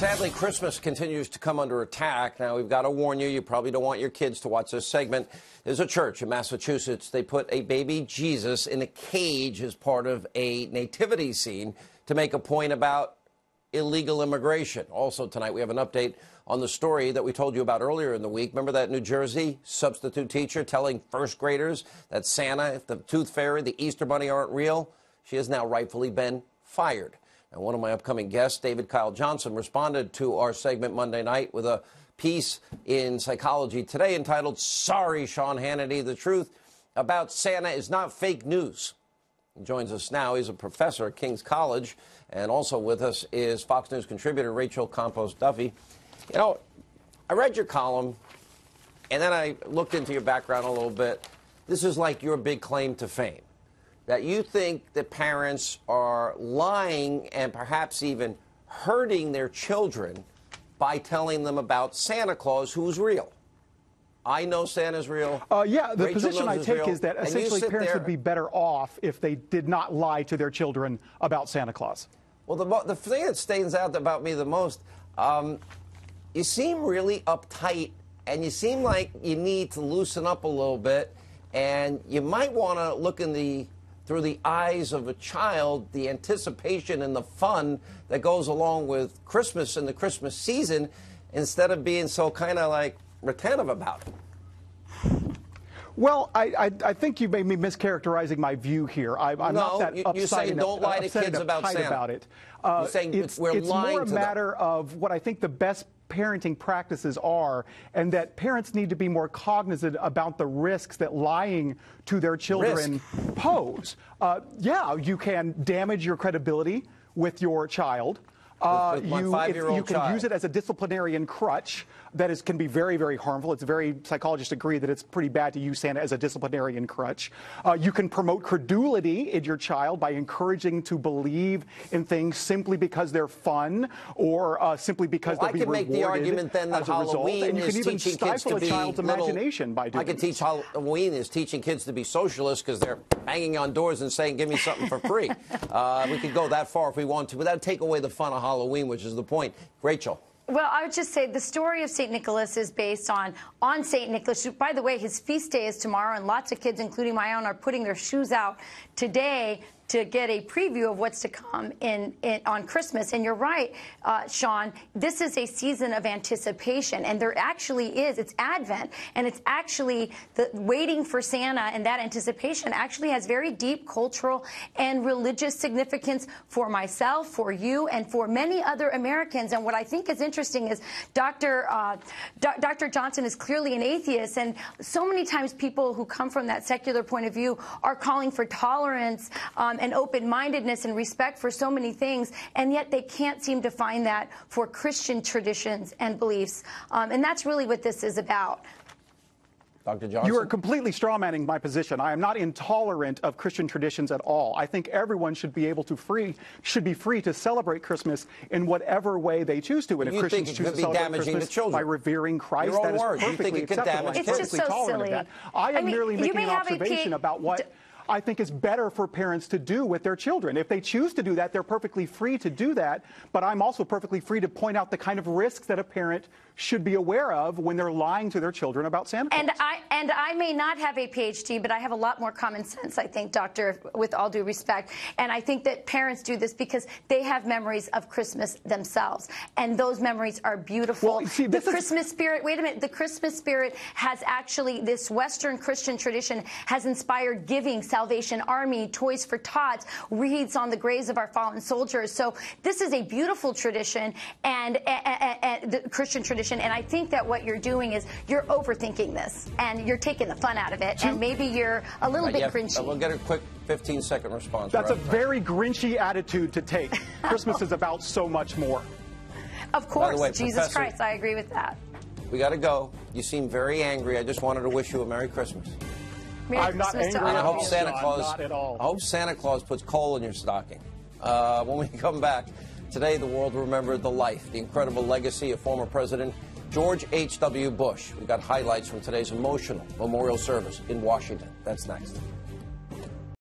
right, sadly, Christmas continues to come under attack. Now, we've got to warn you, you probably don't want your kids to watch this segment. There's a church in Massachusetts. They put a baby Jesus in a cage as part of a nativity scene to make a point about illegal immigration. Also tonight, we have an update on the story that we told you about earlier in the week. Remember that New Jersey substitute teacher telling first graders that Santa, the Tooth Fairy, the Easter Bunny aren't real? She has now rightfully been fired. And one of my upcoming guests, David Kyle Johnson, responded to our segment Monday night with a piece in Psychology Today entitled, "Sorry, Sean Hannity, the truth about Santa is not fake news." He joins us now. He's a professor at King's College. And also with us is Fox News contributor Rachel Campos Duffy. You know, I read your column, and then I looked into your background a little bit. This is like your big claim to fame, that you think that parents are lying and perhaps even hurting their children by telling them about Santa Claus, who's real. I know Santa's real. Yeah, the Rachel position I take real. is that essentially parents would be better off if they did not lie to their children about Santa Claus. Well, the thing that stands out about me the most, you seem really uptight, and you seem like you need to loosen up a little bit, and you might want to look through the eyes of a child, the anticipation and the fun that goes along with Christmas and the Christmas season, instead of being so kind of like retentive about it. Well, I think you may be mischaracterizing my view here. I'm not that upset. You're saying don't lie to kids about Santa. About it. You're saying we're lying to them. It's more a matter of what I think the best parenting practices are, and that parents need to be more cognizant about the risks that lying to their children pose. Yeah, you can damage your credibility with your child. You can use it as a disciplinarian crutch that can be very, very harmful. Psychologists agree that it's pretty bad to use Santa as a disciplinarian crutch. You can promote credulity in your child by encouraging to believe in things simply because they're fun or simply because they'll be rewarded. I can make the argument then that Halloween is teaching kids to be child's imagination by doing I could teach Halloween is teaching kids to be socialists because they're banging on doors and saying, "Give me something for free." We could go that far if we want to, but that'd take away the fun of Halloween, which is the point. Rachel. Well, I would just say the story of St. Nicholas is based on St. Nicholas. By the way, his feast day is tomorrow, and lots of kids, including my own, are putting their shoes out today to get a preview of what's to come on Christmas. And you're right, Sean, this is a season of anticipation, and there actually is. It's Advent, and it's actually the waiting for Santa, and that anticipation actually has very deep cultural and religious significance for myself, for you, and for many other Americans. And what I think is interesting is Dr. Johnson is clearly an atheist, and so many times people who come from that secular point of view are calling for tolerance and open-mindedness and respect for so many things, and yet they can't seem to find that for Christian traditions and beliefs. And that's really what this is about. Dr. Johnson? You are completely strawmanning my position. I am not intolerant of Christian traditions at all. I think everyone should be free to celebrate Christmas in whatever way they choose to. And if Christians choose to celebrate Christmas by revering Christ, that is perfectly acceptable. It's just so silly. I am merely making an observation about what I think is better for parents to do with their children. If they choose to do that, they're perfectly free to do that. But I'm also perfectly free to point out the kind of risks that a parent should be aware of when they're lying to their children about Santa Claus. And I may not have a PhD, but I have a lot more common sense, I think, Doctor, with all due respect. And I think that parents do this because they have memories of Christmas themselves. And those memories are beautiful. Well, see, the Christmas spirit, wait a minute, the Christmas spirit has actually, this Western Christian tradition has inspired giving, Salvation Army, Toys for Tots, wreaths on the graves of our fallen soldiers. So this is a beautiful tradition and the Christian tradition. And I think that what you're doing is you're overthinking this and you're taking the fun out of it. And maybe you're a little bit grinchy. We'll get a quick 15-second response. That's a very grinchy attitude to take. Christmas is about so much more. Of course, way, Jesus Christ, I agree with that. We got to go. You seem very angry. I just wanted to wish you a Merry Christmas. I'm not angry I hope Santa Claus, not at all. I hope Santa Claus puts coal in your stocking. When we come back, today the world will remember the life, the incredible legacy of former President George H.W. Bush. We've got highlights from today's emotional memorial service in Washington. That's next.